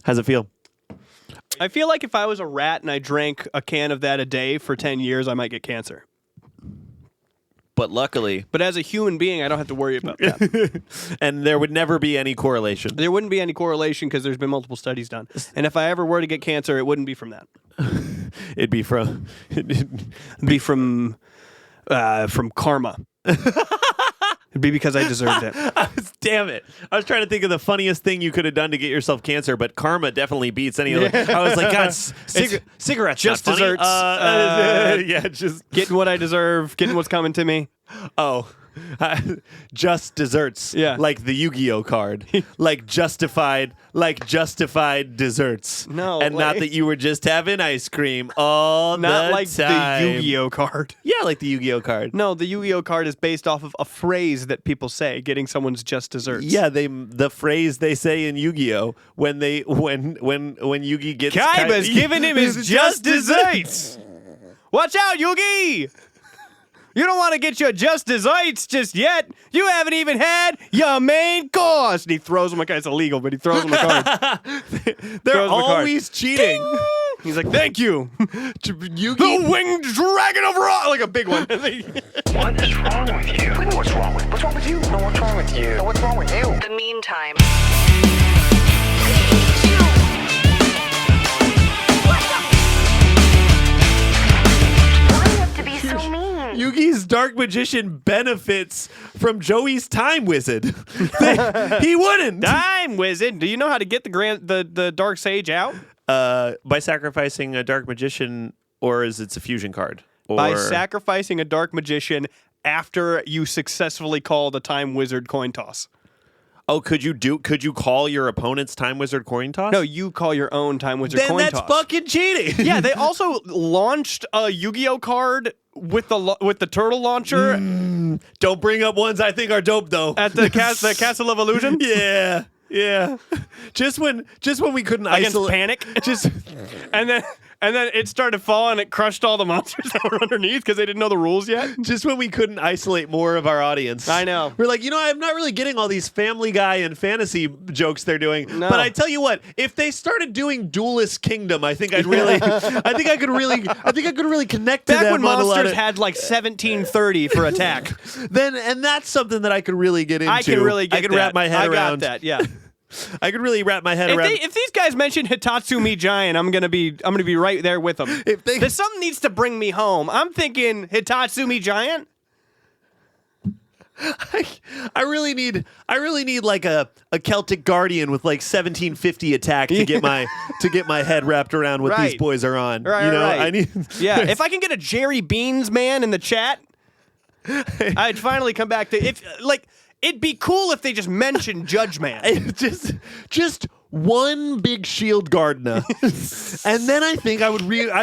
How's it feel? I feel like if I was a rat and I drank a can of that a day for 10 years, I might get cancer. But luckily... But as a human being, I don't have to worry about that. And there would never be any correlation. There wouldn't be any correlation because there's been multiple studies done. And if I ever were to get cancer, it wouldn't be from that. It'd be from... It'd be from karma. It'd be because I deserved it. Damn it. I was trying to think of the funniest thing you could have done to get yourself cancer, but karma definitely beats any other. I was like, God, cigarettes just not funny. desserts. Yeah, just getting what I deserve, getting what's coming to me. Oh, just desserts. Yeah. Like the Yu-Gi-Oh card. like justified desserts. No. And not that you were just having ice cream all the time. Not like the Yu-Gi-Oh card. Yeah, like the Yu-Gi-Oh card. No, the Yu-Gi-Oh card is based off of a phrase that people say, getting someone's just desserts. Yeah, the phrase they say in Yu-Gi-Oh when Yugi gets Kaiba's giving him his just desserts. Watch out, Yugi! You don't want to get your just desserts just yet. You haven't even had your main course. And he throws him a card. It's illegal, but he throws him a card. They're always cheating. Ding! He's like, thank you. Yugi, the winged dragon of Ra, like a big one. What is wrong with you? What's wrong with you? No, what's wrong with you? No, what's wrong with you? The meantime. Why do you have to be so mean? Yugi's dark magician benefits from Joey's time wizard. He wouldn't. Time wizard. Do you know how to get the dark sage out? By sacrificing a dark magician, or is it a fusion card? Or... By sacrificing a dark magician after you successfully call the time wizard coin toss. Oh, could you call your opponent's time wizard coin toss? No, you call your own time wizard coin toss. Then that's fucking cheating. Yeah, they also launched a Yu-Gi-Oh card with the turtle launcher. Don't bring up ones I think are dope though. At the Castle of Illusion? Yeah. Yeah. Just when we couldn't Against Panic. And then it started falling. It crushed all the monsters that were underneath because they didn't know the rules yet. Just when we couldn't isolate more of our audience. I know. We're like, I'm not really getting all these Family Guy and fantasy jokes they're doing. No. But I tell you what, if they started doing Duelist Kingdom, I think I could really connect to Back them. when monsters had like 1730 for attack. And that's something that I could really get into. I can really get I could that. wrap my head around. I got that. Yeah. I could really wrap my head around. If these guys mention Hitatsu Me Giant, I'm gonna be right there with them. There's something needs to bring me home. I'm thinking Hitatsu Me Giant. I really need like a Celtic Guardian with like 1750 attack to get my head wrapped around what these boys are on. Right, right. I need. Yeah, if I can get a Jerry Beans man in the chat, I'd finally come back to it'd be cool if they just mentioned Judge Man. just one big shield Gardner. And then I think I'd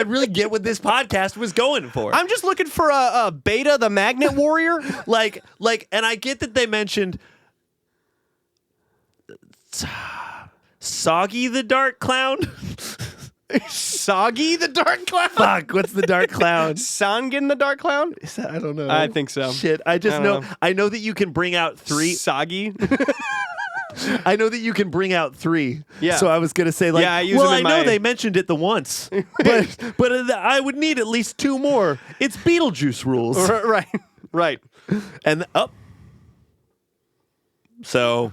really get what this podcast was going for. I'm just looking for a Beta the Magnet Warrior. And I get that they mentioned Soggy the Dark Clown. Soggy the Dark Clown? Fuck, what's the Dark Clown? Sangin the Dark Clown? I don't know. I think so. Shit, I know that you can bring out 3. Soggy? I know that you can bring out 3. Yeah. So I was going to say Yeah, I use them in know my... they mentioned it the once. but I would need at least 2 more. It's Beetlejuice rules. Right. And So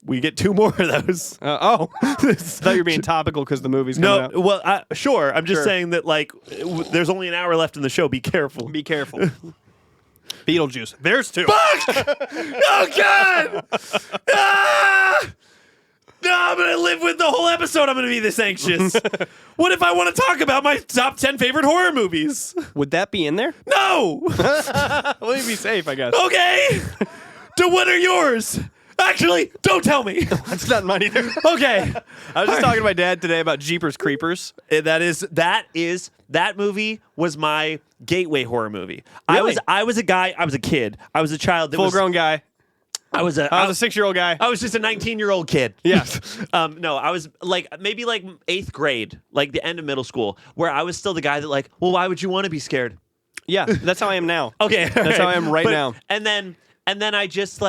we get 2 more of those. I thought you were being topical because the movie's coming out. Well, sure. I'm just saying that, there's only an hour left in the show. Be careful. Be careful. Beetlejuice. There's 2. Fuck! Oh, God! No, I'm going to live with the whole episode. I'm going to be this anxious. What if I want to talk about my top 10 favorite horror movies? Would that be in there? No! Let me be safe, I guess. Okay! So what are yours? Actually, don't tell me. That's not mine either. Okay. I was just talking to my dad today about Jeepers Creepers. That movie was my gateway horror movie. Really? I was a kid. I was a child that Full-grown guy. I was a 6-year-old guy. I was just a 19-year-old kid. Yes. No, I was maybe 8th grade, the end of middle school, where I was still the guy that well, why would you want to be scared? Yeah, that's how I am now. Okay. That's how I am right now. And then I just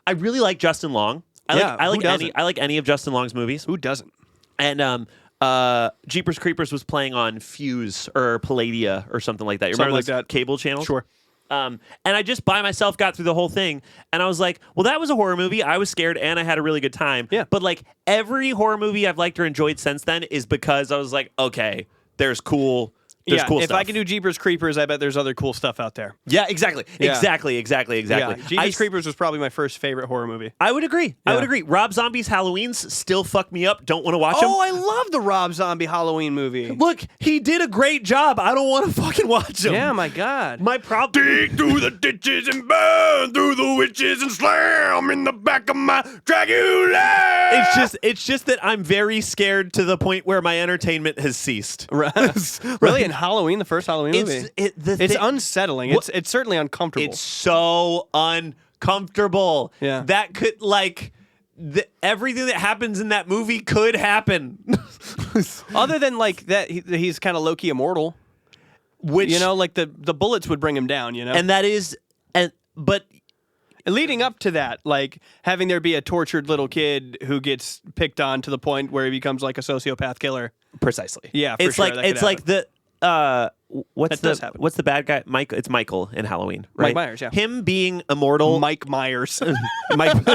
I really like Justin Long. I like any of Justin Long's movies. Who doesn't? And Jeepers Creepers was playing on Fuse or Palladia or something like that. You Something remember like those that. cable channels? Sure. And I just by myself got through the whole thing, and I was like, well, that was a horror movie. I was scared, and I had a really good time. Yeah. But like every horror movie I've liked or enjoyed since then is because I was like, okay, there's cool If stuff. I can do Jeepers Creepers, I bet there's other cool stuff out there. Yeah, exactly. Yeah. Exactly. Yeah. Jeepers Creepers was probably my first favorite horror movie. I would agree. I Yeah. would agree. Rob Zombie's Halloweens still fuck me up. Don't want to watch them. Oh, I love the Rob Zombie Halloween movie. Look, he did a great job. I don't want to fucking watch him. Yeah, my God. My problem. Dig through the ditches and burn through the witches and slam in the back of my Dragula. It's just that I'm very scared to the point where my entertainment has ceased. Really? In Halloween, the first Halloween movie? It's thing- unsettling. It's certainly uncomfortable. It's so uncomfortable. Yeah. That could everything that happens in that movie could happen. Other than like that, he's kind of low-key immortal. Which You know, like the bullets would bring him down, you know? and that is but leading up to that, like having there be a tortured little kid who gets picked on to the point where he becomes like a sociopath killer. precisely. Yeah, for it's sure, like that could it's like the what's That does happen. what's the bad guy? Mike. It's Michael in Halloween, right? Mike Myers, yeah. Him being immortal. Mike Myers. Mike.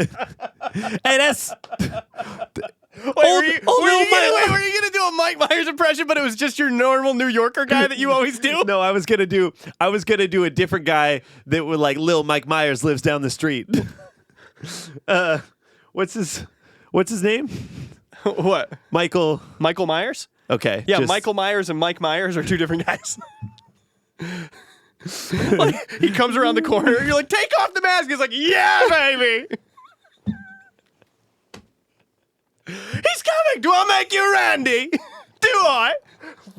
Hey, that's Wait, were you gonna do a Mike Myers impression, but it was just your normal New Yorker guy that you always do? No, I was gonna do a different guy that would like Lil Mike Myers lives down the street. What's his name? What? Michael. Michael Myers? Okay. Yeah, just- Michael Myers and Mike Myers are two different guys. Like, he comes around the corner, and you're like, take off the mask. He's like, yeah, baby. He's coming. Do I make you Randy? Do I?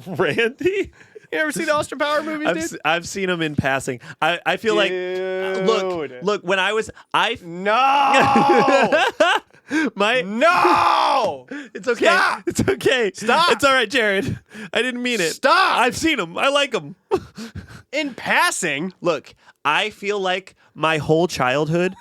Randy. You ever see the Austin Power movies, dude? I've seen him in passing. I feel like look when I was No! my No! it's okay. Stop! It's okay. Stop! It's all right, Jared. I didn't mean it. Stop! I've seen him. I like him. In passing. Look, I feel like my whole childhood,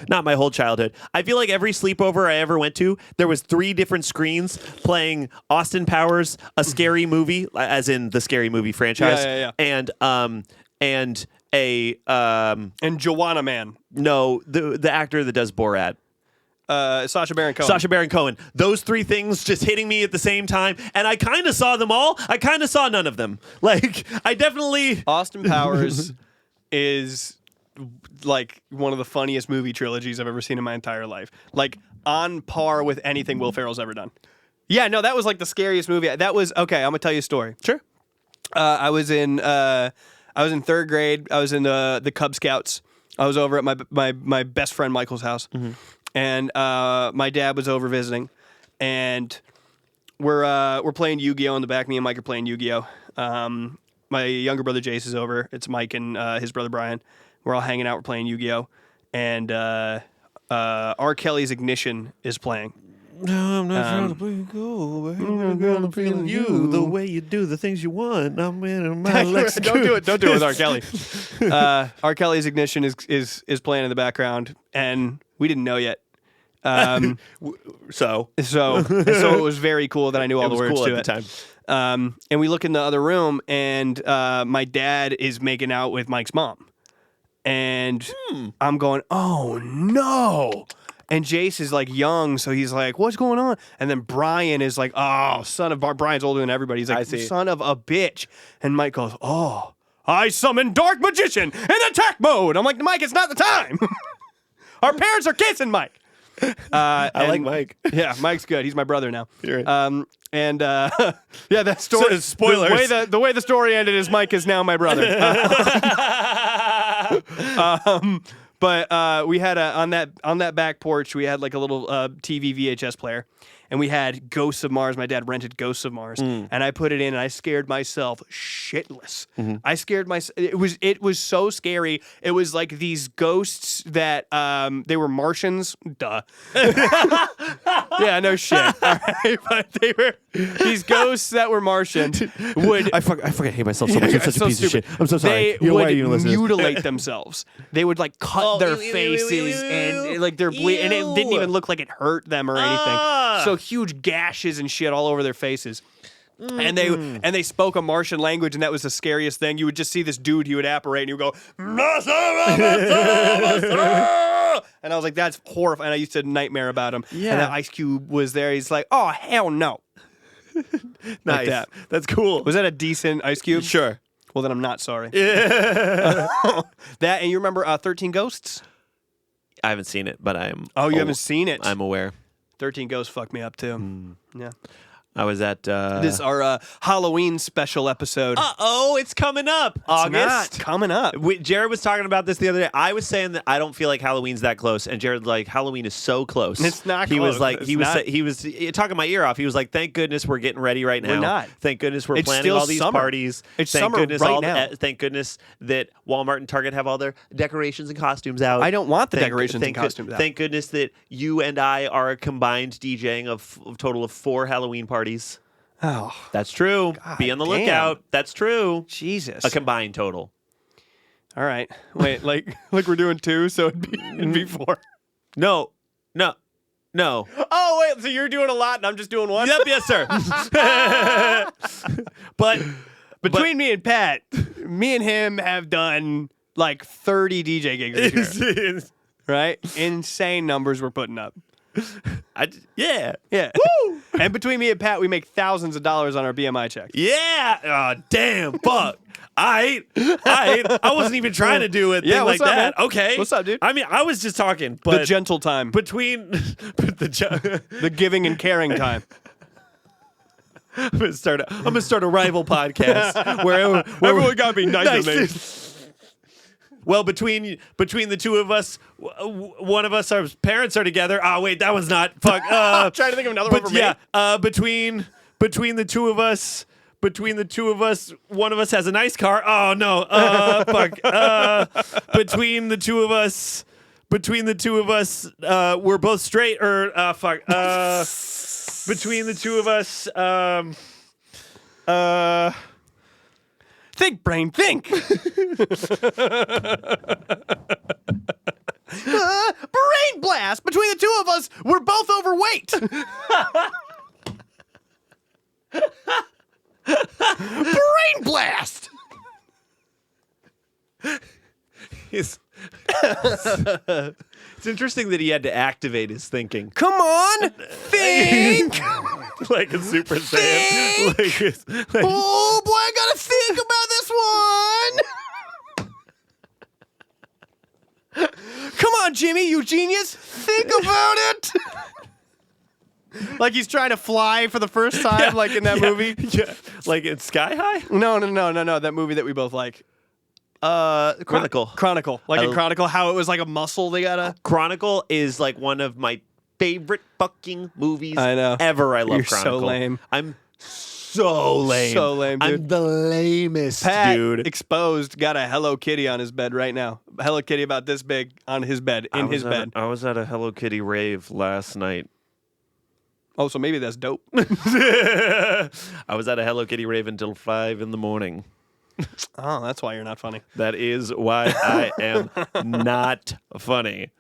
not my whole childhood. I feel like every sleepover I ever went to, there was 3 different screens playing Austin Powers, a scary movie, as in the Scary Movie franchise, and a And Joanna Man. no, the actor that does Borat. Sacha Baron Cohen. Sacha Baron Cohen. Those 3 things just hitting me at the same time, and I kind of saw them all. I kind of saw none of them. Like, I definitely. Austin Powers is like one of the funniest movie trilogies I've ever seen in my entire life. Like on par with anything Will Ferrell's ever done. Yeah, no, that was like the scariest movie. That was okay. I'm gonna tell you a story. Sure. I was in 3rd grade. I was in the Cub Scouts. I was over at my best friend Michael's house, and my dad was over visiting, and we're playing Yu-Gi-Oh in the back. Me and Mike are playing Yu-Gi-Oh. My younger brother Jace is over. It's Mike and his brother Brian. We're all hanging out. We're playing Yu-Gi-Oh, and R. Kelly's Ignition is playing. No, I'm not trying to play you cool, baby. Girl, I'm feeling you the way you do the things you want. I'm in my Lex. Don't do it with R. Kelly. R. Kelly's Ignition is playing in the background, and we didn't know yet. So So it was very cool that I knew all it the was words cool to at it. the time. And we look in the other room, and my dad is making out with Mike's mom. And I'm going, oh, no. And Jace is like young, so he's like, what's going on? And then Brian is like, oh, son of Brian's older than everybody. He's like, I see. son of a bitch. And Mike goes, oh, I summon Dark Magician in attack mode. I'm like, Mike, it's not the time. Our parents are kissing, Mike. I like Mike. Yeah, Mike's good. He's my brother now. You're right. Yeah, that story. So, spoilers. The way the story ended is Mike is now my brother. But we had on that back porch, we had like a little TV VHS player, and we had Ghosts of Mars. My dad rented Ghosts of Mars, and I put it in, and I scared myself shitless. I scared myself. It was so scary. It was like these ghosts that they were Martians. Duh. Yeah, no shit. All right, but they were these ghosts that were Martian. I fucking hate myself so much. I'm such a piece of shit. I'm so sorry. They You know, why would are you gonna listen to this? mutilate themselves. They would like cut their faces and like they're bleeding, and it didn't even look like it hurt them or anything. So huge gashes and shit all over their faces. And they spoke a Martian language, and that was the scariest thing. You would just see this dude, he would apparate, and he would go, and I was like, that's horrifying. And I used to nightmare about him. Yeah. And that Ice Cube was there. He's like, oh, hell no. Nice. Like that. That's cool. Was that a decent Ice Cube? Sure. Well, then I'm not sorry. That, and you remember 13 Ghosts? I haven't seen it, but I'm. Oh, you haven't seen it? I'm aware. 13 Ghosts fucked me up, too. Yeah. I was at. This is our Halloween special episode. Oh, it's coming up. It's August. not coming up. Jared was talking about this the other day. I was saying that I don't feel like Halloween's that close, and Jared like Halloween is so close. It's not He close. was like It's he was not. he was talking my ear off. He was like, "Thank goodness we're getting ready right now. We're not. Thank goodness we're It's planning still all these summer. parties. It's thank summer goodness right now. Thank goodness that Walmart and Target have all their decorations and costumes out. I don't want the Thank- decorations and thank good- costumes out. Thank goodness that you and I are a combined DJing of a total of 4 Halloween parties. Oh, That's true. Be on the damn. lookout. That's true. Jesus. A combined total. All right. Wait, like we're doing 2, so it'd be 4. No. Oh, wait, so you're doing a lot and I'm just doing 1? Yep, yes, sir. but Between me and Pat, me and him have done like 30 DJ gigs this year, right? Insane numbers we're putting up. Yeah. Yeah. Woo! And between me and Pat, we make thousands of dollars on our BMI checks. Yeah. Oh, damn. Fuck. I wasn't even trying to do it. Yeah, thing what's like up, that. man? Okay. What's up, dude? I mean, I was just talking, but The gentle time. between The giving and caring time. I'm gonna start a rival podcast where Everyone gotta be nice to me. Well, between the two of us, one of us, our parents are together. Oh, wait, that one's not. Fuck. I'm trying to think of another one for me. Yeah, between the two of us, one of us has a nice car. Oh no. Fuck. Between the two of us, we're both straight. Or fuck. Between the two of us, Think, brain, think. Brain blast. Between the two of us, we're both overweight. Brain blast. It's interesting that he had to activate his thinking. Come on, think. Like a Super Saiyan. Oh boy, I gotta think about this one. Come on, Jimmy, you genius. Think about it. Like he's trying to fly for the first time, like in that movie. Yeah. Like in Sky High? No. That movie that we both like. Chronicle. Chronicle. Like in Chronicle, how it was like a muscle they gotta. Chronicle is like one of my favorite fucking movies I know. ever. I love You're so Chronicle. lame. I'm so lame. So lame, dude. I'm the lamest Pat, dude. exposed, got a Hello Kitty on his bed right now. Hello Kitty about this big on his bed, in his bed. I was at a Hello Kitty rave last night. Oh, so maybe that's dope. I was at a Hello Kitty rave until 5 a.m. Oh, that's why you're not funny. That is why I am not funny.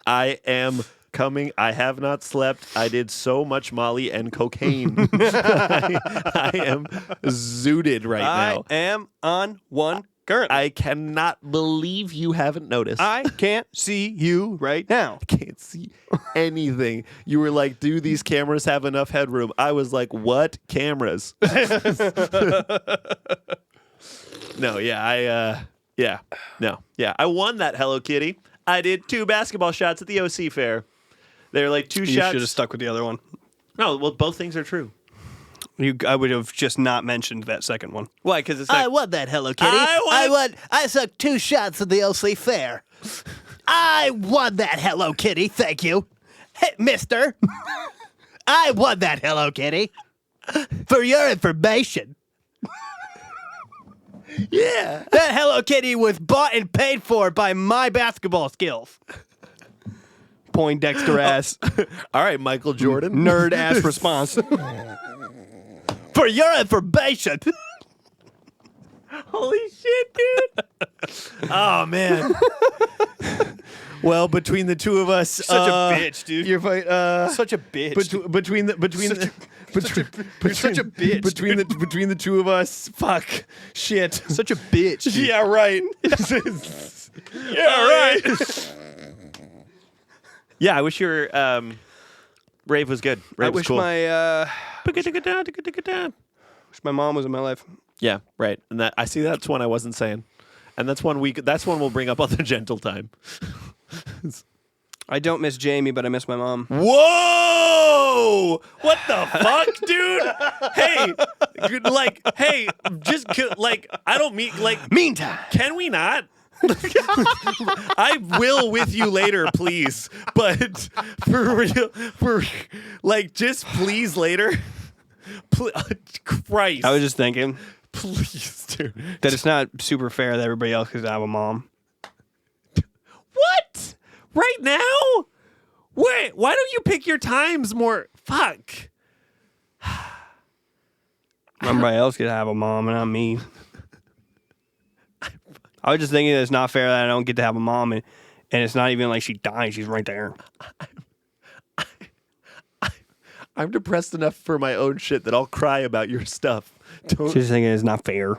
I am coming. I have not slept. I did so much Molly and cocaine. I am zooted right now. I am on one currently. I cannot believe you haven't noticed. I can't see you right now. can't see anything. You were like, do these cameras have enough headroom? I was like, what cameras? No, yeah, I won that Hello Kitty. I did 2 basketball shots at the OC fair. They're like 2 You shots. should have stuck with the other one. No, well, both things are true. I would have just not mentioned that second one. Why? Because it's like, I won that Hello Kitty. I took 2 shots at the OC Fair. I won that Hello Kitty. Thank you. Hey, mister. I won that Hello Kitty. For your information. yeah. That Hello Kitty was bought and paid for by my basketball skills. Poindexter ass. All right, Michael Jordan. Nerd ass response. For your information. Holy shit, dude. Oh, man. Well, between the two of us, Such a bitch, dude. You're fine. Such a bitch. Between the bitch, between the two of us, fuck, shit. Such a bitch. Dude. Yeah, right. Yeah, right. Yeah, I wish your rave was good. Rave I was wish cool. my mom was in my life. Yeah, right. And that I see. That's one I wasn't saying, and that's one we'll bring up on the gentle time. I don't miss Jamie, but I miss my mom. Whoa! What the fuck, dude? Hey, hey, just I don't mean Meantime. Can we not? I will with you later, please. But for real, just please later. Christ. I was just thinking Please, dude. that it's not super fair that everybody else could have a mom. What? Right now? Wait, why don't you pick your times more? Fuck. Everybody else could have a mom, and not me. I was just thinking that it's not fair that I don't get to have a mom, and it's not even like she died. She's right there. I'm depressed enough for my own shit that I'll cry about your stuff. Don't. She's thinking it's not fair.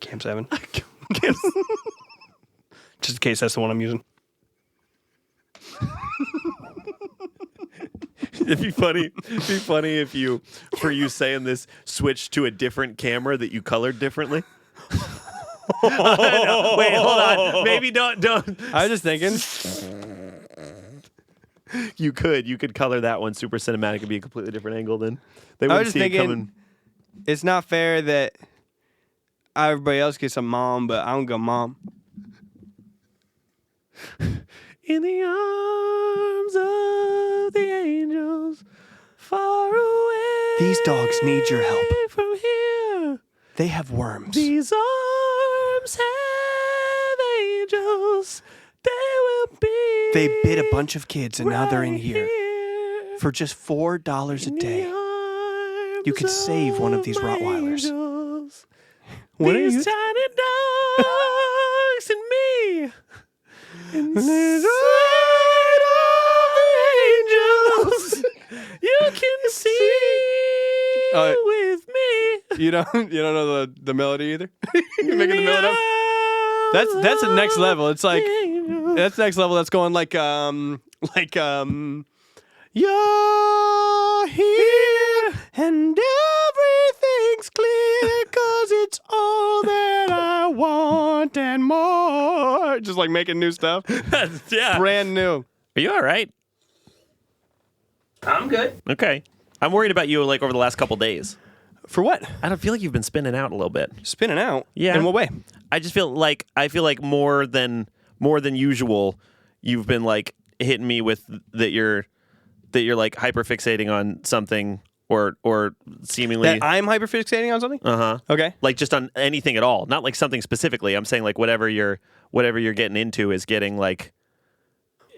Cam 7. Just in case that's the one I'm using. It'd be funny if you, for you saying this, switched to a different camera that you colored differently. No, wait, hold on. Maybe don't. I was just thinking. You could color that one super cinematic and be a completely different angle. Then they I wouldn't was just see it thinking coming. it's not fair that everybody else gets a mom, but I don't get a mom. In the arms of the angels, far away. These dogs need your help. From here, They have worms. these arms have angels. They will be. They bit a bunch of kids, and now they're in right here. For just $4 a day, you could save one of these Rottweilers. What are These you? tiny dogs and me. Inside of the angels, you can see with me. You don't know the melody either. You're making the melody up. That's the next level. It's like that's next level. That's going like you're here and everything's clear 'cause it's all that I want and more. Just like making new stuff. Yeah. Brand new. Are you all right? I'm good. Okay. I'm worried about you over the last couple days. For what? I don't feel like you've been spinning out a little bit. Spinning out? Yeah. In what way? I just feel like more than usual, you've been hitting me with that you're hyper fixating on something or seemingly That I'm hyperfixating on something? Okay. just on anything at all, not something specifically. I'm saying whatever you're getting into is getting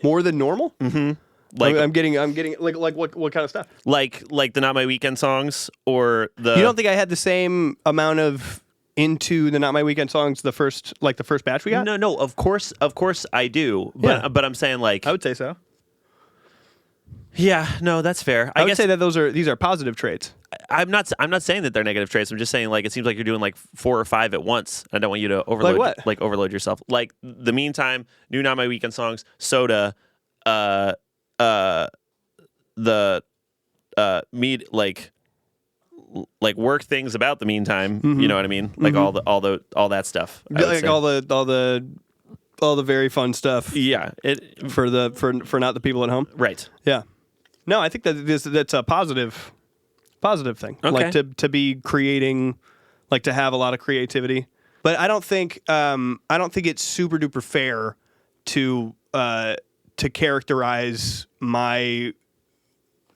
More than normal? I'm I'm getting what kind of stuff? like the Not My Weekend songs or the You don't think I had the same amount of into the Not My Weekend songs the first batch we got? No, of course I do, Yeah. but I'm saying I would say so. yeah, no, that's fair. I would guess say that these are positive traits. I'm not saying that they're negative traits. I'm just saying it seems like you're doing 4 or 5 at once. I don't want you to overload what? Overload yourself. The Meantime, new Not My Weekend songs, Soda, the work things about the Meantime. Mm-hmm. You know what I mean? All that stuff. I would say. all the very fun stuff. Yeah. For not the people at home. Right. Yeah. No, I think that's a positive thing. Okay. To be creating, to have a lot of creativity. But I don't think it's super duper fair to characterize my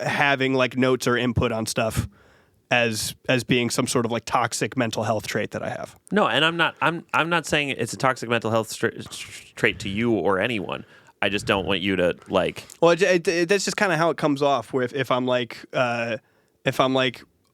having notes or input on stuff as being some sort of toxic mental health trait that I have. No, and I'm not saying it's a toxic mental health trait to you or anyone. I just don't want you to Well, that's just kind of how it comes off. Where if I'm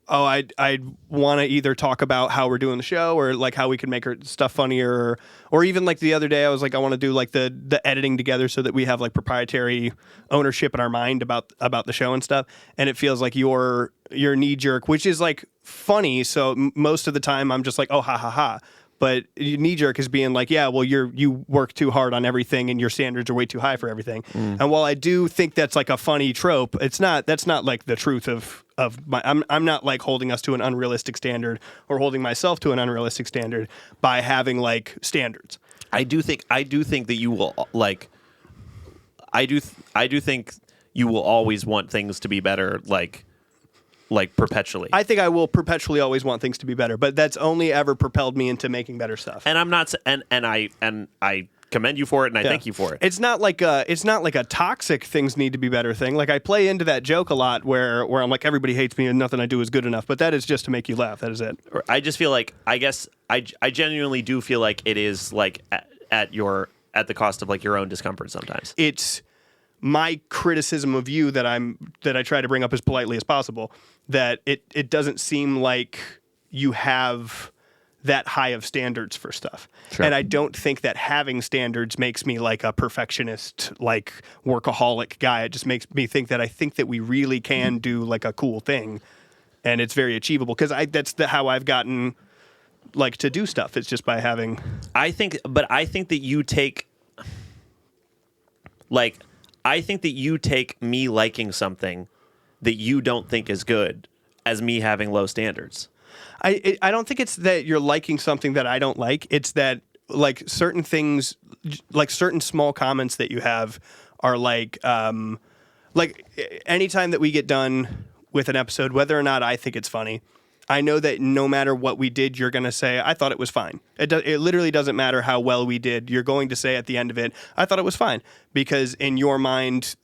I'd want to either talk about how we're doing the show or like how we can make our stuff funnier, or even like the other day I was like, I want to do like the editing together so that we have like proprietary ownership in our mind about the show and stuff. And it feels like your knee jerk, which is like funny. So most of the time I'm just like, oh, ha ha ha. But knee jerk is being like, yeah, well, you work too hard on everything and your standards are way too high for everything. And while I do think that's like a funny trope, that's not like the truth of my. I'm not like holding us to an unrealistic standard or holding myself to an unrealistic standard by having like standards. I do think that you will like. I do think you will always want things to be better, like perpetually. I think I will perpetually always want things to be better, but that's only ever propelled me into making better stuff. And I'm not, and I commend you for it, and I thank you for it. It's not like a toxic things need to be better thing. Like I play into that joke a lot, where I'm like, everybody hates me and nothing I do is good enough. But that is just to make you laugh. That is it. I just feel like, I guess I genuinely do feel like it is like at the cost of like your own discomfort sometimes. It's my criticism of you that I try to bring up as politely as possible, that it doesn't seem like you have that high of standards for stuff. Sure. And I don't think that having standards makes me like a perfectionist, like workaholic guy. It just makes me think that we really can do like a cool thing, and it's very achievable, because that's how I've gotten like to do stuff. It's just by having. I think that you take like. I think that you take me liking something that you don't think is good as me having low standards. I don't think it's that you're liking something that I don't like. It's that like certain things, like certain small comments that you have are like anytime that we get done with an episode, whether or not I think it's funny, I know that no matter what we did, you're going to say, I thought it was fine. It literally doesn't matter how well we did. You're going to say at the end of it, I thought it was fine. Because in your mind,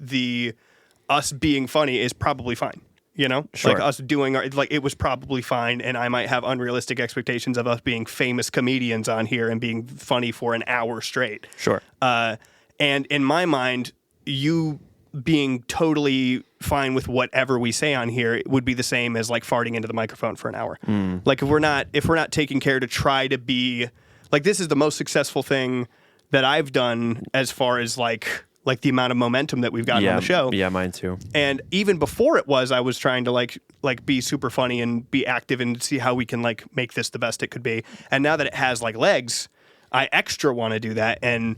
us being funny is probably fine. You know? Sure. Like us doing, like it was probably fine, and I might have unrealistic expectations of us being famous comedians on here and being funny for an hour straight. Sure. And in my mind, you being totally fine with whatever we say on here would be the same as like farting into the microphone for an hour. Like if we're not taking care to try to be like, this is the most successful thing that I've done as far as like the amount of momentum that we've gotten on the show. Yeah, mine too. And even before I was trying to like be super funny and be active and see how we can like make this the best it could be. And now that it has like legs, I extra want to do that. And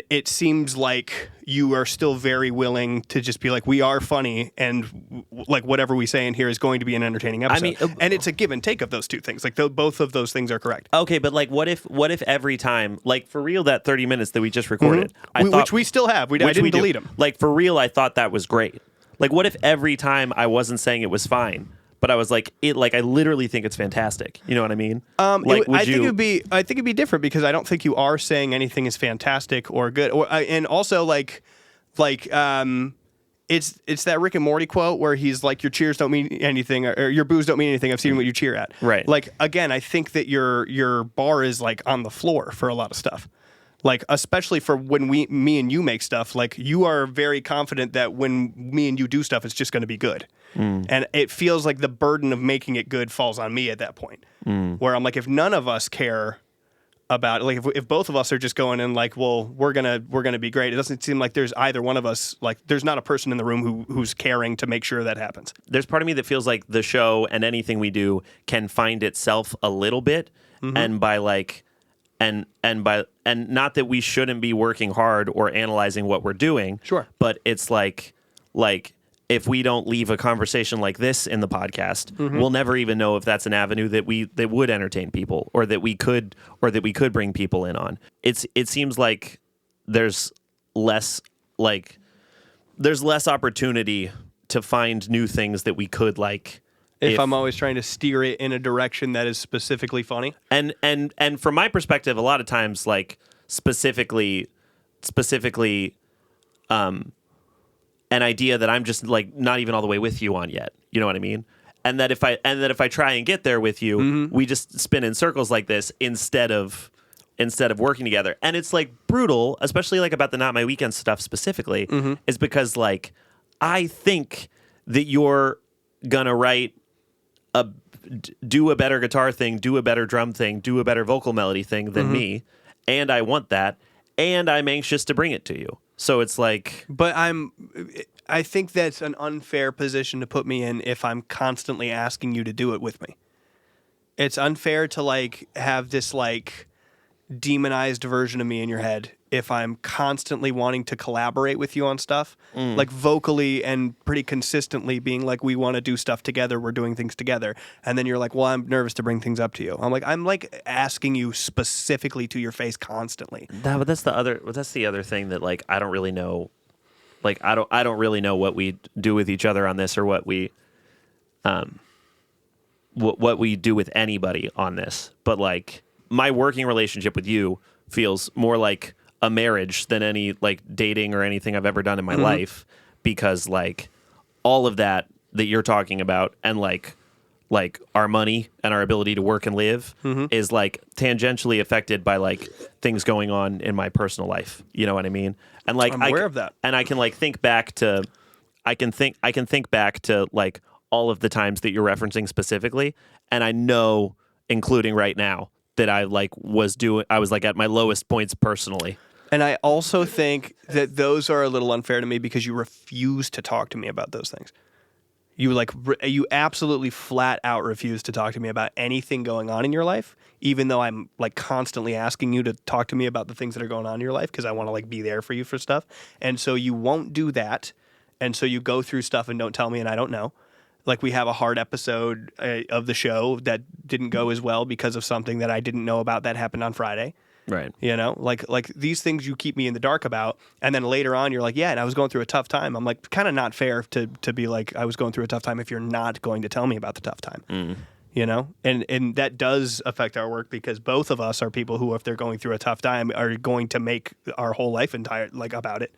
it seems like you are still very willing to just be like, we are funny, and like whatever we say in here is going to be an entertaining episode. I mean, and it's a give and take of those two things. Like both of those things are correct. Okay, but like, what if every time, like for real, that 30 minutes that we just recorded, which we still have, I didn't delete them. Like for real, I thought that was great. Like, what if every time I wasn't saying it was fine, but I was like, I literally think it's fantastic. You know what I mean? I think it'd be different, because I don't think you are saying anything is fantastic or good. And also it's that Rick and Morty quote where he's like, your cheers don't mean anything, or your boos don't mean anything. I've seen what you cheer at. Right. Like, again, I think that your bar is like on the floor for a lot of stuff. Like, especially for when me and you make stuff, like you are very confident that when me and you do stuff, it's just going to be good. And it feels like the burden of making it good falls on me at that point, where I'm like, if none of us care about it, like if both of us are just going in like, well, we're gonna be great. It doesn't seem like there's either one of us, like there's not a person in the room who's caring to make sure that happens. There's part of me that feels like the show and anything we do can find itself a little bit, and by like. And not that we shouldn't be working hard or analyzing what we're doing. Sure. But it's like if we don't leave a conversation like this in the podcast, we'll never even know if that's an avenue that would entertain people, or that we could bring people in on. It seems like there's less opportunity to find new things that we could like. If I'm always trying to steer it in a direction that is specifically funny. And from my perspective, a lot of times, like specifically, an idea that I'm just like not even all the way with you on yet. You know what I mean? And that if I try and get there with you, we just spin in circles like this instead of working together. And it's like brutal, especially like about the Not My Weekend stuff specifically, is because like I think that you're gonna write do a better guitar thing, do a better drum thing, do a better vocal melody thing than me, and I want that, and I'm anxious to bring it to you. So it's like, But I think that's an unfair position to put me in if I'm constantly asking you to do it with me. It's unfair to like have this like demonized version of me in your head if I'm constantly wanting to collaborate with you on stuff, like vocally and pretty consistently being like, we want to do stuff together, we're doing things together. And then you're like, well, I'm nervous to bring things up to you. I'm like asking you specifically to your face constantly. but that's the other thing that like I don't really know. Like I don't really know what we do with each other on this, or what we what we do with anybody on this. But like my working relationship with you feels more like a marriage than any like dating or anything I've ever done in my life, because like all of that you're talking about, and like our money and our ability to work and live is like tangentially affected by like things going on in my personal life. You know what I mean? And like I'm aware of that. And I can like think back to like all of the times that you're referencing specifically, and I know, including right now, that I was like at my lowest points personally. And I also think that those are a little unfair to me because you refuse to talk to me about those things. You absolutely flat out refuse to talk to me about anything going on in your life, even though I'm like constantly asking you to talk to me about the things that are going on in your life because I want to like be there for you for stuff. And so you won't do that. And so you go through stuff and don't tell me, and I don't know. Like we have a hard episode of the show that didn't go as well because of something that I didn't know about that happened on Friday. Right. You know, like these things you keep me in the dark about, and then later on you're like, yeah, and I was going through a tough time. I'm like, kind of not fair to be like, I was going through a tough time if you're not going to tell me about the tough time. You know, and that does affect our work because both of us are people who, if they're going through a tough time, are going to make our whole life entire like about it.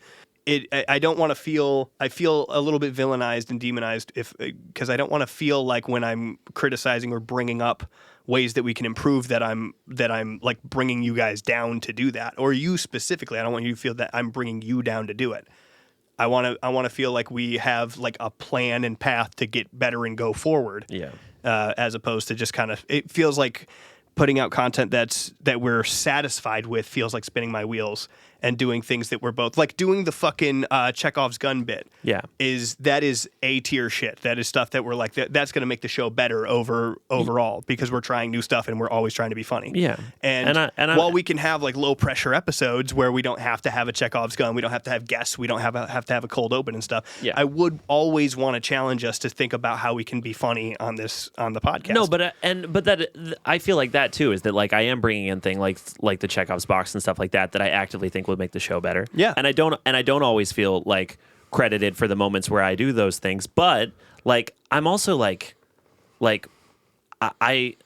I don't want to feel. I feel a little bit villainized and demonized because I don't want to feel like when I'm criticizing or bringing up ways that we can improve that I'm like bringing you guys down to do that, or you specifically. I don't want you to feel that I'm bringing you down to do it. I want to feel like we have like a plan and path to get better and go forward. Yeah. As opposed to just kind of, it feels like putting out content that we're satisfied with feels like spinning my wheels and doing things that we're both like doing the fucking Chekhov's gun bit. Yeah. That is A tier shit. That is stuff that we're like, that's going to make the show better overall because we're trying new stuff and we're always trying to be funny. Yeah. And I while we can have like low pressure episodes where we don't have to have a Chekhov's gun, we don't have to have guests, we don't have to have a cold open and stuff. Yeah. I would always want to challenge us to think about how we can be funny on the podcast. No, but I feel like that too is that like I am bringing in things like the Chekhov's box and stuff like that I actively think would make the show better. Yeah. And I don't always feel like credited for the moments where I do those things, but like I'm also like I'm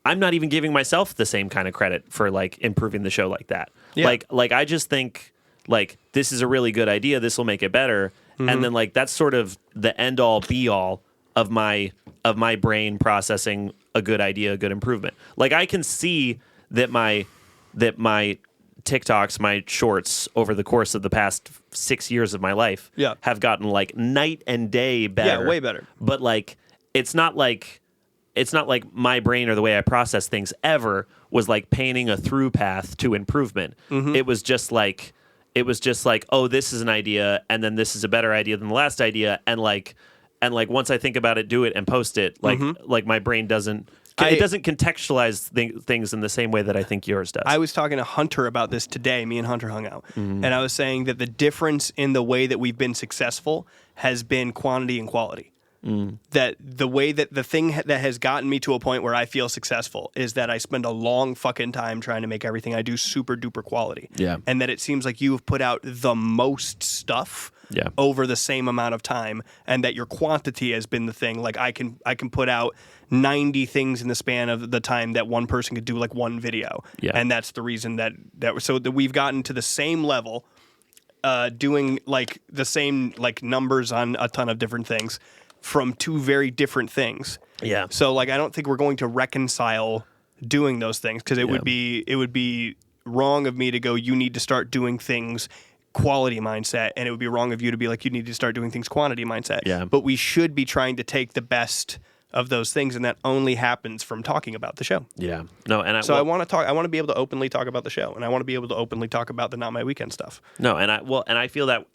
not even giving myself the same kind of credit for like improving the show like that. Yeah. Like I just think like this is a really good idea, this will make it better. And then like that's sort of the end all be all of my brain processing a good idea, a good improvement. Like I can see that my TikToks, my shorts over the course of the past 6 years of my life have gotten like night and day better. Yeah, way better. But like it's not like my brain or the way I process things ever was like painting a through path to improvement. It was just like, oh, this is an idea, and then this is a better idea than the last idea, and like once I think about it, do it, and post it, like my brain doesn't contextualize things in the same way that I think yours does. I was talking to Hunter about this today. Me and Hunter hung out, and I was saying that the difference in the way that we've been successful has been quantity and quality. That the way that the thing that has gotten me to a point where I feel successful is that I spend a long fucking time trying to make everything I do super duper quality. Yeah. And that it seems like you've put out the most stuff over the same amount of time, and that your quantity has been the thing. Like I can put out 90 things in the span of the time that one person could do like one video. Yeah. And that's the reason that we've gotten to the same level, doing like the same like numbers on a ton of different things from two very different things. Yeah. So like I don't think we're going to reconcile doing those things because it would be wrong of me to go, you need to start doing things quality mindset, and it would be wrong of you to be like, you need to start doing things quantity mindset. Yeah. But we should be trying to take the best of those things, and that only happens from talking about the show. Yeah. No, and I want to talk. I want to be able to openly talk about the show, and I want to be able to openly talk about the Not My Weekend stuff. No, and I feel that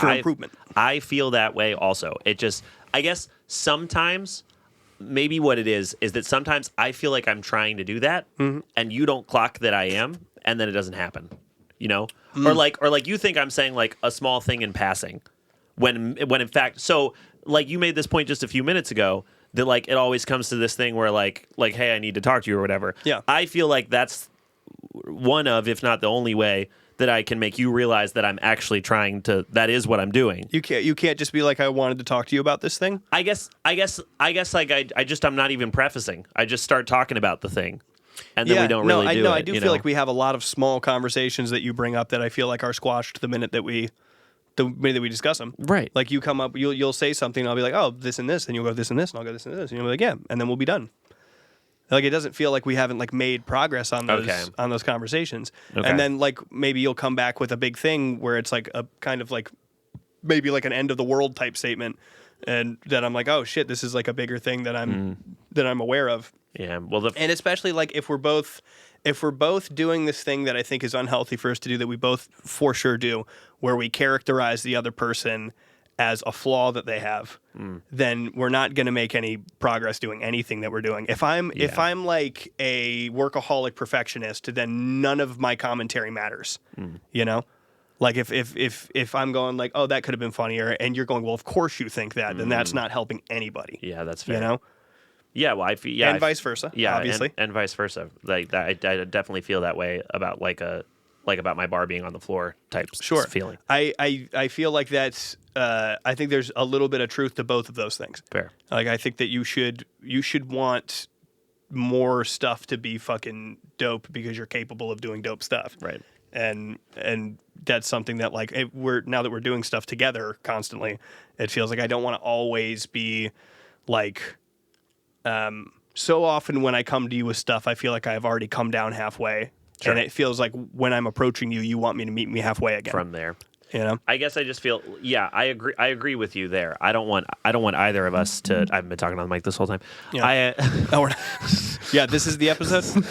improvement. I feel that way also. It just, I guess sometimes maybe what it is that sometimes I feel like I'm trying to do that, and you don't clock that I am, and then it doesn't happen. You know, or like you think I'm saying like a small thing in passing, when in fact, so like you made this point just a few minutes ago. That like it always comes to this thing where like hey, I need to talk to you or whatever. Yeah. I feel like that's one of, if not the only way that I can make you realize that I'm actually trying to. That is what I'm doing. You can't just be like, I wanted to talk to you about this thing. I guess like I'm not even prefacing. I just start talking about the thing, and then we don't really do it. I do feel like we have a lot of small conversations that you bring up that I feel like are squashed the minute that we discuss them. Right. Like you come up, you'll say something, and I'll be like, oh, this and this, and you'll go this and this, and I'll go this and this, and you'll be like, yeah, and then we'll be done. Like it doesn't feel like we haven't like made progress on those conversations. Okay. And then like maybe you'll come back with a big thing where it's like a kind of like maybe like an end of the world type statement, and then I'm like, oh shit, this is like a bigger thing that I'm aware of. Yeah. Well, and especially like if we're both doing this thing that I think is unhealthy for us to do, that we both for sure do, where we characterize the other person as a flaw that they have, then we're not going to make any progress doing anything that we're doing. If I'm like a workaholic perfectionist, then none of my commentary matters. You know, like if I'm going like, oh, that could have been funnier, and you're going, well, of course you think that, then that's not helping anybody. Yeah, that's fair. You know. Yeah, well, and vice versa. Yeah, obviously, and vice versa. Like I definitely feel that way about about my bar being on the floor type feeling. I feel like that's. I think there's a little bit of truth to both of those things. Fair. Like I think that you should want more stuff to be fucking dope because you're capable of doing dope stuff. Right. And that's something that like now that we're doing stuff together constantly, it feels like I don't want to always be like. So often when I come to you with stuff, I feel like I've already come down halfway, and it feels like when I'm approaching you, you want me to meet me halfway again. From there, you know. I guess I just feel, I agree with you there. I don't want either of us to. I've been talking on the mic this whole time. Yeah. Yeah, this is the episode.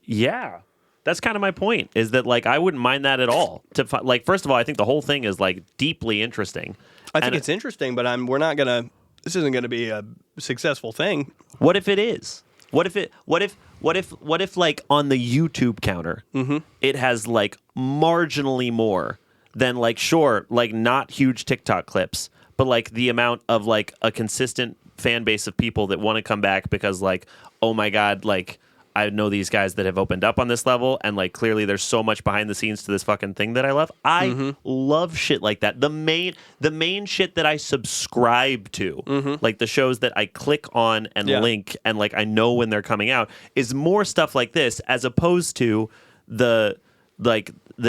Yeah. That's kind of my point. Is that like I wouldn't mind that at all. Like first of all, I think the whole thing is like deeply interesting. I think it's interesting, but we're not gonna. This isn't going to be a successful thing. What if it is? What if like on the YouTube counter, it has like marginally more than like like not huge TikTok clips, but like the amount of like a consistent fan base of people that want to come back because like, oh my God, like I know these guys that have opened up on this level, and like clearly there's so much behind the scenes to this fucking thing that I love. I love shit like that. The main shit that I subscribe to, like the shows that I click on and link, and like I know when they're coming out, is more stuff like this as opposed to the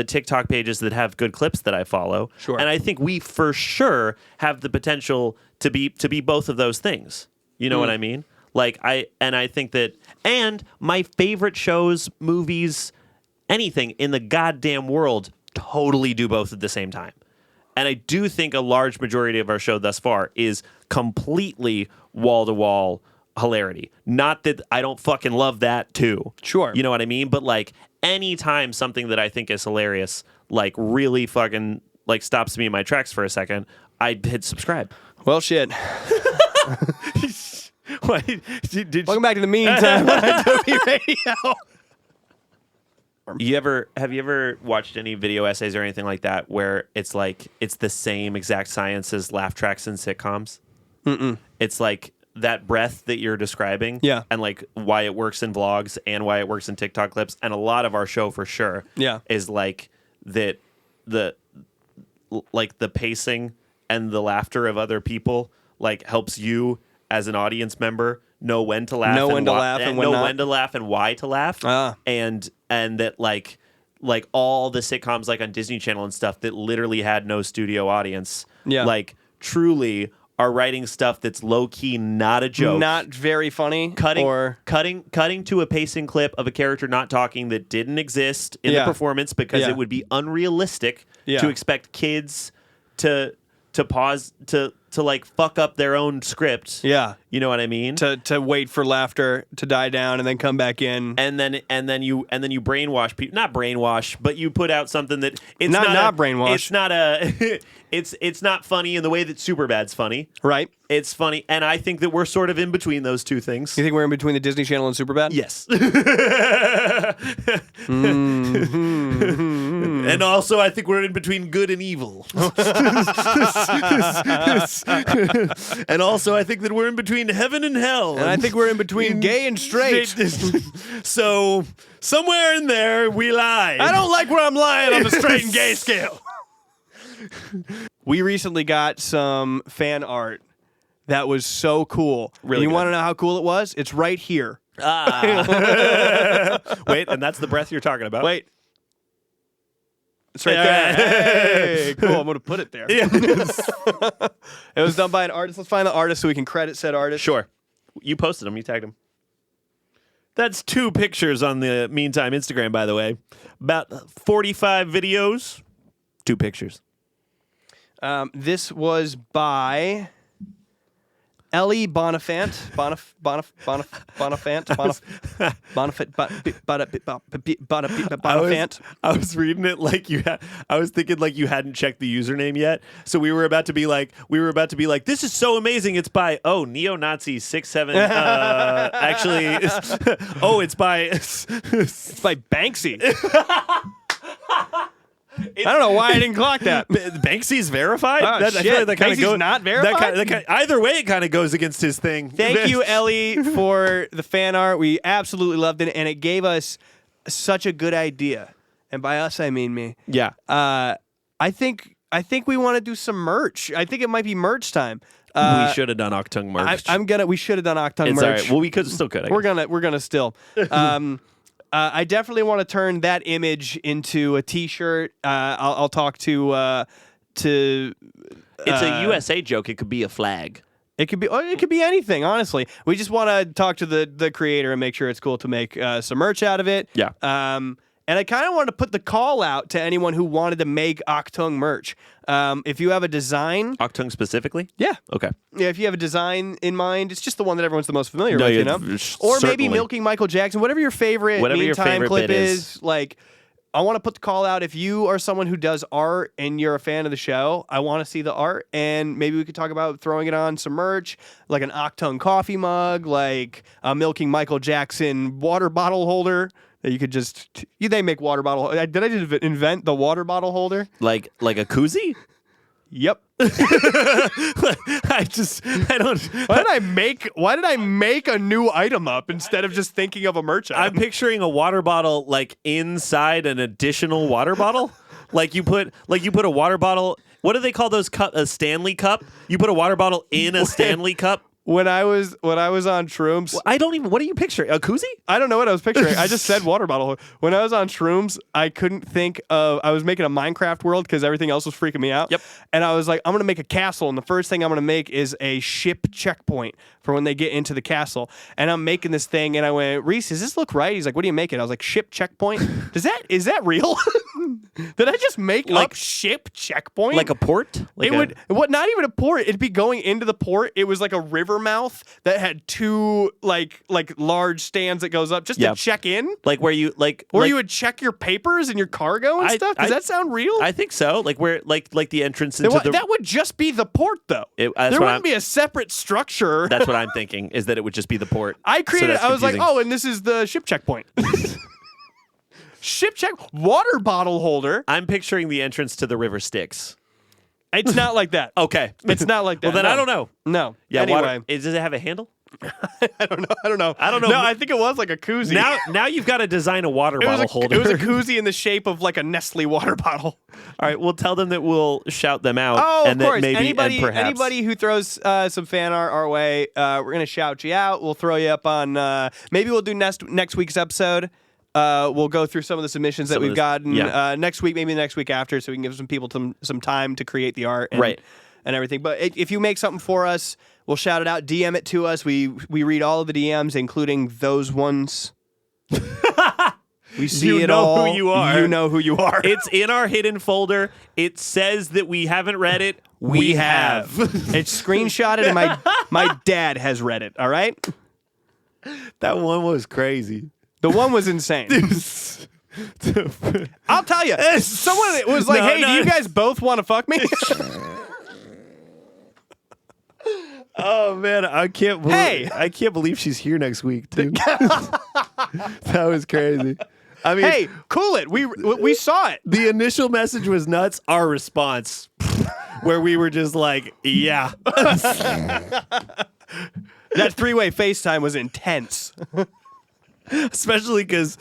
TikTok pages that have good clips that I follow. Sure. And I think we for sure have the potential to be both of those things. You know what I mean? Like I think that, and my favorite shows, movies, anything in the goddamn world totally do both at the same time. And I do think a large majority of our show thus far is completely wall-to-wall hilarity. Not that I don't fucking love that too. Sure. You know what I mean? But like anytime something that I think is hilarious, like really fucking like stops me in my tracks for a second, I'd hit subscribe. Well, shit. Welcome Welcome back to the meantime on Idobi Radio. Have you ever watched any video essays or anything like that where it's like it's the same exact science as laugh tracks in sitcoms? It's like that breath that you're describing, and like why it works in vlogs and why it works in TikTok clips, and a lot of our show for sure, is like that the pacing and the laughter of other people like helps you as an audience member know when to laugh, know when to laugh and why to laugh, and that like all the sitcoms like on Disney Channel and stuff that literally had no studio audience, like truly are writing stuff that's low key not a joke, not very funny, cutting to a pacing clip of a character not talking that didn't exist in the performance because it would be unrealistic to expect kids to pause to to like fuck up their own script. Yeah. You know what I mean? To wait for laughter to die down and then come back in. And then you brainwash people. Not brainwash, but you put out something that it's not brainwash. It's not a it's not funny in the way that Superbad's funny. Right. It's funny, and I think that we're sort of in between those two things. You think we're in between the Disney Channel and Superbad? Yes. And also, I think we're in between good and evil. And also, I think that we're in between heaven and hell. And I think we're in between gay and straight. So, somewhere in there, we lie. I don't like where I'm lying on the straight and gay scale. We recently got some fan art that was so cool. Really You good. want to know how cool it was? It's right here. Wait, and that's the breath you're talking about? Wait. It's right there. Hey, cool. I'm going to put it there. Yeah. It was done by an artist. Let's find the artist so we can credit said artist. Sure. You posted them. You tagged them. That's 2 pictures on the Meantime Instagram, by the way. About 45 videos, 2 pictures. This was by Ellie Bonifant. Bonifant. I was reading it like I was thinking like you hadn't checked the username yet. So we were about to be like, this is so amazing. It's by neo-Nazi 67. Actually, it's by It's by Banksy. I don't know why I didn't clock that. Banksy's verified. Oh, I feel like that kind of Banksy's goes not verified? Either way, it kind of goes against his thing. Thank you, Ellie, for the fan art. We absolutely loved it, and it gave us such a good idea. And by us, I mean me. Yeah. I think we want to do some merch. I think it might be merch time. We should have done Octung merch. We should have done Octung it's merch. all right. Well, we still could. I We're guess. gonna still. I definitely want to turn that image into a T-shirt. I'll talk to. It's a USA joke. It could be a flag. It could be anything. Honestly, we just want to talk to the creator and make sure it's cool to make some merch out of it. Yeah. And I kind of wanted to put the call out to anyone who wanted to make Octung merch. If you have a design, Octung specifically? yeah. Okay. Yeah, if you have a design in mind, it's just the one that everyone's the most familiar No, with, yeah, you know? Or maybe certainly. milking Michael Jackson, whatever your favorite Meantime clip bit is. Like, I want to put the call out. If you are someone who does art and you're a fan of the show, I want to see the art, and maybe we could talk about throwing it on some merch, like an Octung coffee mug, like a milking Michael Jackson water bottle holder. That you could just, they make water bottle. Did I just invent the water bottle holder? Like a koozie? Yep. I don't. Why did I make a new item up instead of just thinking of a merch I'm item? picturing a water bottle like inside an additional water bottle. Like you put a water bottle. What do they call those cup? A Stanley cup. You put a water bottle in a Stanley cup. When I was on shrooms, I don't even. What are you picturing? A koozie? I don't know what I was picturing. I just said water bottle. When I was on shrooms, I couldn't think of. I was making a Minecraft world because everything else was freaking me out. Yep. And I was like, I'm gonna make a castle, and the first thing I'm gonna make is a ship checkpoint for when they get into the castle. And I'm making this thing, and I went, Reese, does this look right? He's like, what are you making? I was like, ship checkpoint. Is that real? Did I just make up ship checkpoint? Like a port? Not even a port. It'd be going into the port. It was like a river mouth that had 2 like large stands that goes up just to check in. Like where you you would check your papers and your cargo and stuff. Does that sound real? I think so. Like where like the entrance into the. That would just be the port though. There wouldn't be a separate structure. That's what I'm thinking. Is that it would just be the port. I created. So I was like, confusing. and this is the ship checkpoint. Ship check water bottle holder. I'm picturing the entrance to the river Styx. It's not like that. Okay. It's not like that. Well, then no. I don't know. No. Yeah. Anyway, Water, does it have a handle? I don't know. No, I think it was like a koozie. Now you've got to design a water bottle holder. It was a koozie in the shape of like a Nestle water bottle. All right, we'll tell them that we'll shout them out. Oh, and of course. That maybe, perhaps Anybody who throws some fan art our way, we're gonna shout you out. We'll throw you up on. Maybe we'll do next week's episode. We'll go through some of the submissions that we've gotten next week, maybe the next week after, so we can give some people some time to create the art and everything. But if you make something for us, we'll shout it out. DM it to us. We read all of the DMs, including those ones. We see You it know all. who you are. You know who you are. It's in our hidden folder. It says that we haven't read it. We have. It's screenshotted, and my dad has read it. All right. That one was crazy. The one was insane. I'll tell you. Someone was like, "Hey, do you guys both want to fuck me?" Oh man, I can't believe I can't believe she's here next week too. That was crazy. I mean, Hey, cool it. We saw it. the initial message was nuts. Our response, where we were just like, yeah. That three-way FaceTime was intense. especially because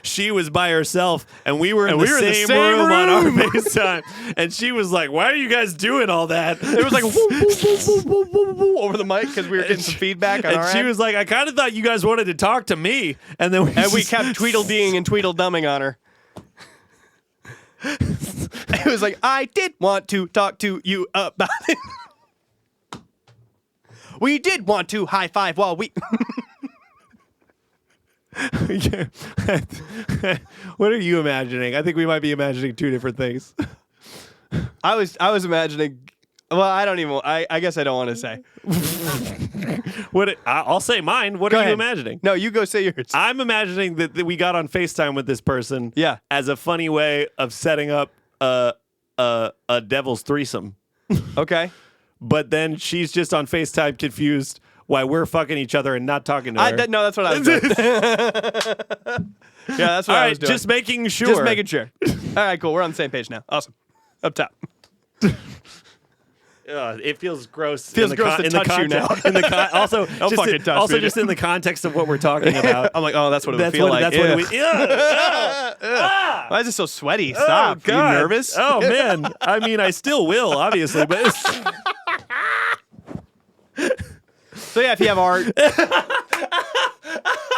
she was by herself and we were in, And the, we were in the same same room on our room. FaceTime, and she was like, "Why are you guys doing all that?" It was like woo, woo, woo, woo, woo, woo, woo, over the mic because we were getting some feedback on and our she end. was like, "I kind of thought you guys wanted to talk to me," and then we kept Tweedledeeing and Tweedledumbing on her. It was like, I did want to talk to you about it. We did want to high five while we. What are you imagining? I think we might be imagining two different things. I was imagining. Well, I don't even. I guess I don't want to say. I'll say mine. What Go are ahead. you imagining? No, you go say yours. I'm imagining that we got on FaceTime with this person Yeah. as a funny way of setting up a devil's threesome. Okay. But then she's just on FaceTime confused why we're fucking each other and not talking to her. No, that's what I was doing. Yeah, that's what All I right, was doing. just making sure. Just making sure. All right, cool. We're on the same page now. Awesome. Up top. It feels gross. Feels in the gross to in the touch you now. context- in the also, Don't just fucking in, touch also me. just in the context of what we're talking about. I'm like, oh, that's what it would feel like. That's Ew. what we. Why is it so sweaty? Stop. Oh, Are God. you nervous? Oh man. I mean, I still will, obviously, but So yeah, if you have art,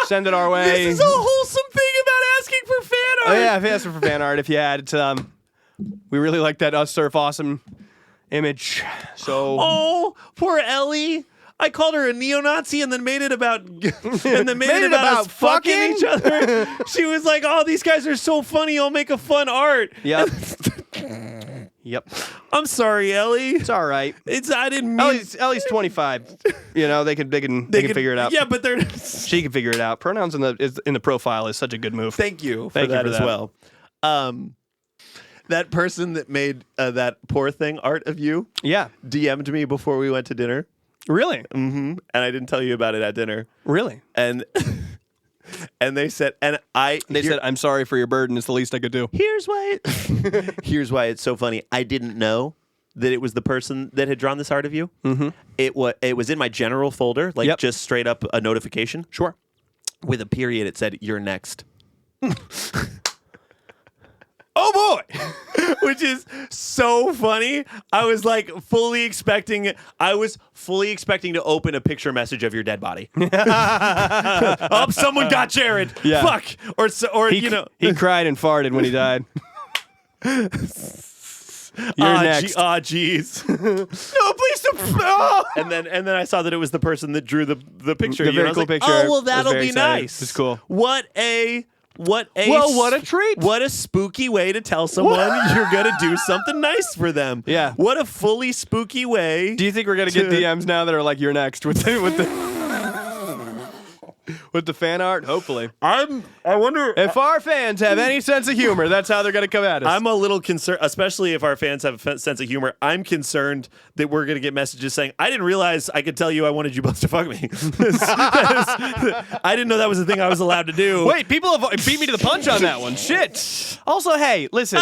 send it our way. this is a wholesome thing about asking for fan art. Oh yeah, if you ask for fan art, if you had it, we really like that Us Surf Awesome image. So Oh, poor Ellie. I called her a neo-Nazi and then made it about us fucking fucking? each other. She was like, "Oh, these guys are so funny. I'll make a fun art." Yep. Yep. I'm sorry, Ellie. It's all right. I didn't mean Ellie's 25. You know, they can figure it out. Yeah, but they're She can figure it out. Pronouns in the profile is such a good move. Thank you for Thank you that for as that. well. That person that made that poor thing art of you Yeah. DM'd me before we went to dinner. Really? Mm-hmm. And I didn't tell you about it at dinner. Really? And they said, They said, "I'm sorry for your burden. It's the least I could do." here's why it's so funny. I didn't know that it was the person that had drawn this art of you. Mm-hmm. It was in my general folder, like Yep. just straight up a notification. Sure. With a period, it said, "You're next." Oh boy. Which is so funny. I was fully expecting to open a picture message of your dead body. Oh, someone got Jared. Yeah. Fuck. He cried and farted when he died. You're next. Jeez. No, please don't. And then I saw that it was the person that drew the picture. The of you, and very I was cool like, picture. Oh, well, I was that'll very be excited. nice. It's cool. What a treat. What a spooky way to tell someone you're gonna do something nice for them. Yeah. What a fully spooky way. Do you think we're gonna get DMs now that are like, "You're next" with the fan art? Hopefully. I wonder If our fans have any sense of humor, that's how they're gonna come at us. I'm a little concerned, especially if our fans have a sense of humor. I'm concerned that we're going to get messages saying, "I didn't realize I could tell you I wanted you both to fuck me." I didn't know that was a thing I was allowed to do. Wait, people have beat me to the punch on that one. Shit. Also, hey, listen,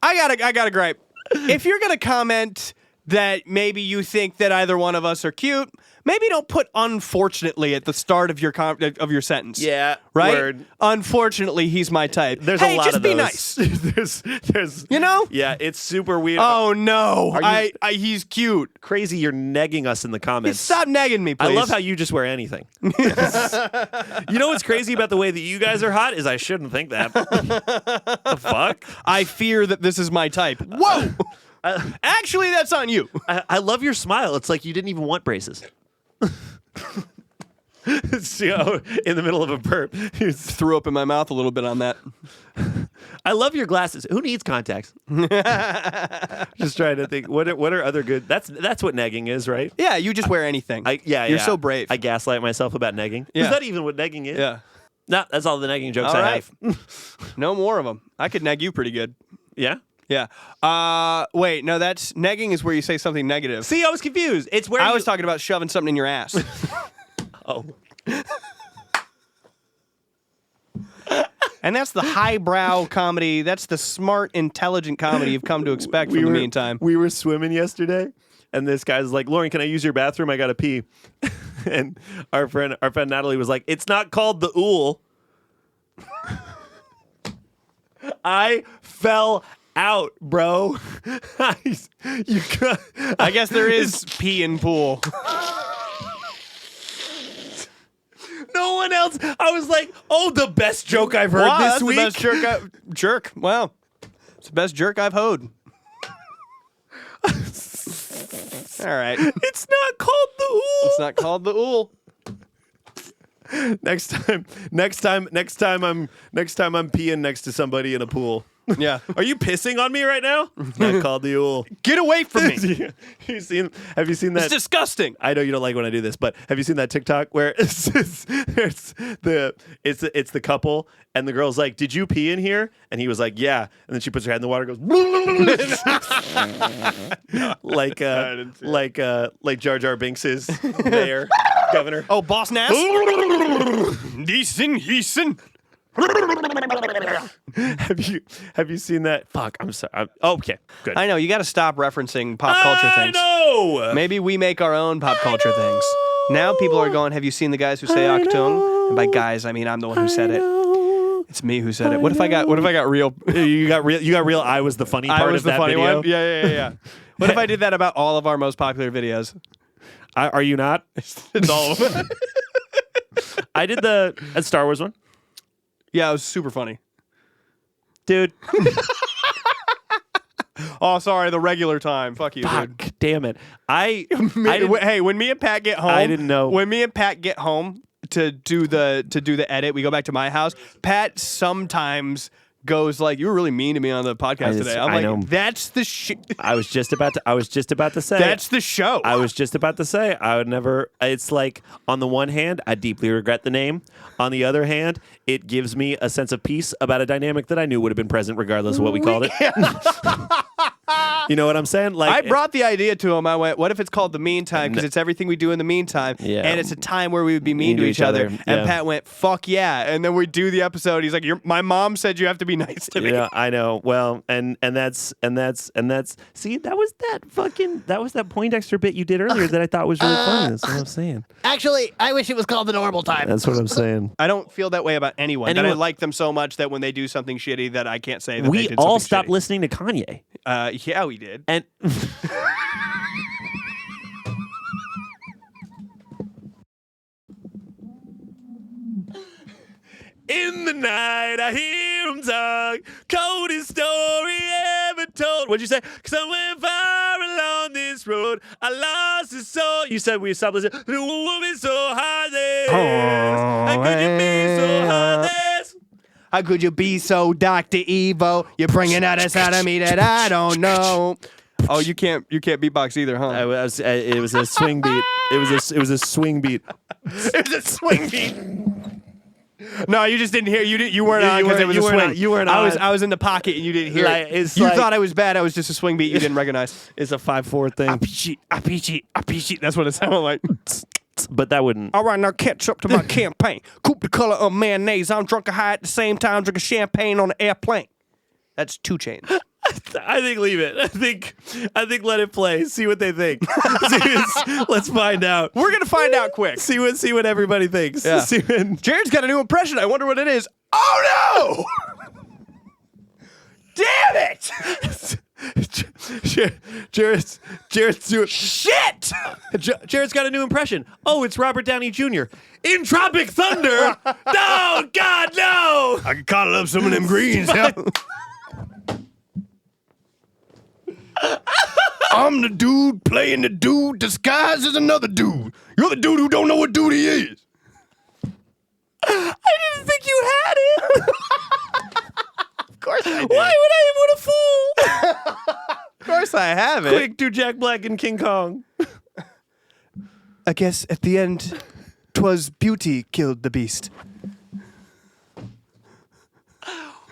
I got a gripe. If you're gonna comment that maybe you think that either one of us are cute, maybe don't put "unfortunately" at the start of your sentence. Yeah, Right? word. Unfortunately, he's my type. There's hey, a lot just of be those. nice. there's You know? Yeah, it's super weird. Oh no, Are you- he's cute. Crazy, you're negging us in the comments. Stop nagging me, please. I love how you just wear anything. You know what's crazy about the way that you guys are hot is I shouldn't think that. The fuck? I fear that this is my type. Whoa. Actually, that's on you. I love your smile. It's like you didn't even want braces. So, in the middle of a burp. Threw up in my mouth a little bit on that. I love your glasses. Who needs contacts? Just trying to think. What are other good? That's what negging is, right? Yeah, you just wear anything. You're so brave. I gaslight myself about negging. Yeah. Is that even what negging is? Yeah. No, that's all the negging jokes All I right. have. No more of them. I could neg you pretty good. Yeah. Yeah. Wait, no, that's negging is where you say something negative. See, I was confused. It's where I was talking about shoving something in your ass. Oh. And that's the highbrow comedy. That's the smart, intelligent comedy you've come to expect from the meantime. We were swimming yesterday, and this guy's like, Lauren, can I use your bathroom? I gotta pee. And our friend Natalie was like, it's not called the ool. I fell out, bro. I guess there is pee in pool. No one else. I was like, oh, the best joke I've heard Wow, this that's week. the best jerk. Wow. It's the best jerk I've hoed. All right. It's not called the ool. It's not called the ool. Next time I'm peeing next to somebody in a pool. Yeah. Are you pissing on me right now? Not called the ool. Get away from me. Have you seen that? It's disgusting. I know you don't like when I do this, but have you seen that TikTok where it's the couple and the girl's like, "Did you pee in here?" And he was like, "Yeah." And then she puts her head in the water, and goes like Jar Jar Binks's mayor, governor. Oh, Boss Nass? Decent. Have you seen that? Fuck, I'm sorry. Okay, good. I know, you got to stop referencing pop culture things. I know. Maybe we make our own pop culture things. Now people are going, have you seen the guys who say Achtung? And by guys, I mean I'm the one who said it. It's me who said it. What if I got real? You got real. I was the funny part I was of the that funny video. one? Yeah. What if I did that about all of our most popular videos? Are you not? It's all of them. I did the Star Wars one. Yeah, it was super funny. Dude. Oh, sorry, the regular time. Fuck you, Fuck, dude. damn it. I Hey, when me and Pat get home, I didn't know. When me and Pat get home to do the edit, we go back to my house. Pat sometimes goes like, "You were really mean to me on the podcast today." I'm I like, know. "That's the shit." I was just about to say. That's the show. I was just about to say I would never. It's like, on the one hand, I deeply regret the name. On the other hand, it gives me a sense of peace about a dynamic that I knew would have been present regardless of what we called it. You know what I'm saying? Like, I brought the idea to him. I went, "What if it's called the meantime? Because it's everything we do in the meantime, Yeah. and it's a time where we would be mean to each other." And yeah. Pat went, "Fuck yeah!" And then we do the episode. He's like, "My mom said you have to be nice to me." Yeah, I know. Well, and that's. See, that was that Poindexter bit you did earlier that I thought was really funny. That's what I'm saying. Actually, I wish it was called the normal time. That's what I'm saying. I don't feel that way about anyone. That I like them so much that when they do something shitty, that I can't say that they We did all something stopped shitty. listening to Kanye. Yeah, we did. And in the night, I hear him talk. Coldest story ever told. What'd you say? 'Cause I went far along this road. I lost his soul. You said we stopped listening. The woman so heartless. How could you be so heartless? How could you be so Dr. Evo? You're bringing out a side of me that I don't know. Oh, you can't beatbox either, huh? It was a swing beat. It was a swing beat. It was a swing beat. No, you just didn't hear. You weren't on because it was a swing. You weren't I on. was in the pocket and you didn't hear Like, it. it's You like- thought I was bad. I was just a swing beat you didn't recognize. It's a 5/4 thing. Apichi. That's what it sounded like. But that wouldn't. All right, now catch up to my campaign. Coupe the color of mayonnaise. I'm drunk and high at the same time, drinking champagne on the airplane. That's 2 Chainz. I think leave it. I think let it play. See what they think. Let's find out. We're gonna find out quick. See what everybody thinks. Yeah. See when- Jared's got a new impression. I wonder what it is. Oh no! Damn it! Jared's doing Shit! Jared's got a new impression. Oh, it's Robert Downey Jr. in Tropic Thunder. No, God, no. I can call up some of them greens. I'm the dude playing the dude disguised as another dude. You're the dude who don't know what dude he is. Why would I want a fool? Of course I have it. Quick, do Jack Black and King Kong. I guess at the end, 'twas beauty killed the beast.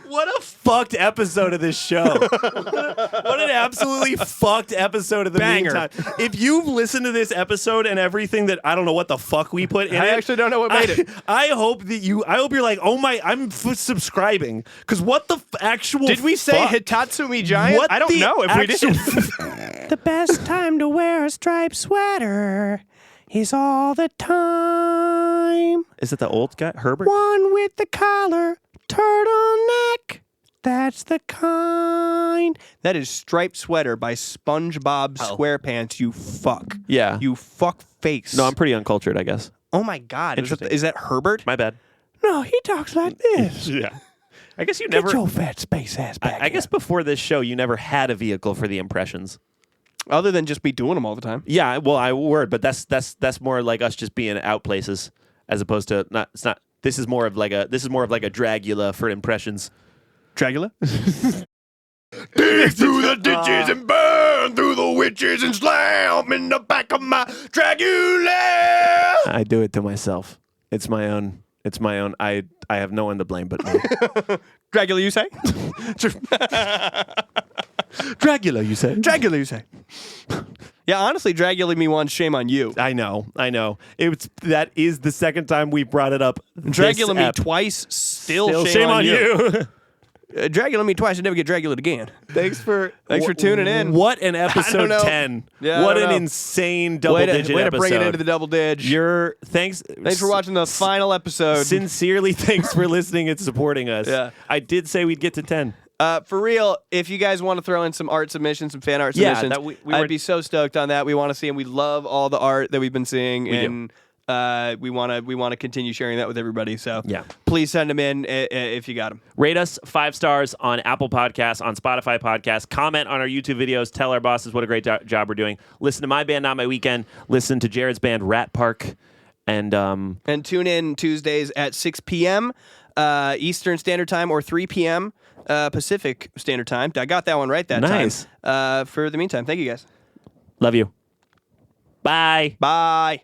What a fucked episode of this show. What an absolutely fucked episode of the Banger. Meantime. If you've listened to this episode and everything that I don't know what the fuck we put in I it. actually don't know what made it. I hope you're like, oh my, I'm subscribing. Because what the actual Did we say fuck? Hitatsumi Giant? What I don't the know if we actual did. The best time to wear a striped sweater is all the time. Is it the old guy, Herbert? One with the collar, turtleneck. That's the kind. That is Striped Sweater by SpongeBob SquarePants, you fuck. Yeah. You fuck face. No, I'm pretty uncultured, I guess. Oh my God. Interesting. Is that Herbert? My bad. No, he talks like this. Yeah. I guess you Get never. your fat space ass back I guess before this show, you never had a vehicle for the impressions. Other than just me doing them all the time. Yeah, well, I would, but that's more like us just being out places, as opposed to not. It's not. This is more of like a Dragula for impressions. Dragula? Dig through the ditches and burn through the witches and slam in the back of my Dragula. I do it to myself. It's my own. I have no one to blame but me. Dragula, you say? Dragula, you say? Dragula, you say? Yeah, honestly, Dragula Me Once, shame on you. I know. That is the second time we brought it up. Dragula Me twice, still shame on you. Dragula Me twice, and never get Dragula again. Thanks for tuning in. What an episode know. 10. Yeah, what I don't an know. insane double-digit way to episode. bring it into the double dig. Thanks for watching the final episode. Sincerely, thanks for listening and supporting us. Yeah. I did say we'd get to 10. For real, if you guys want to throw in some art submissions, some fan art Yeah, submissions, that we were- I'd be so stoked on that. We want to see them. We love all the art that we've been seeing, and we want to continue sharing that with everybody. So Yeah. please send them in if you got them. Rate us 5 stars on Apple Podcasts, on Spotify Podcasts. Comment on our YouTube videos. Tell our bosses what a great job we're doing. Listen to my band, Not My Weekend. Listen to Jared's band, Rat Park. And tune in Tuesdays at 6 p.m. Eastern Standard Time or 3 p.m. Pacific Standard Time. I got that one right that Nice. time. For the meantime, thank you guys. love you. Bye. Bye.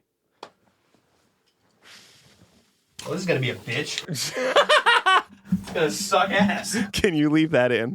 Oh, this is gonna be a bitch. It's gonna suck ass. Can you leave that in?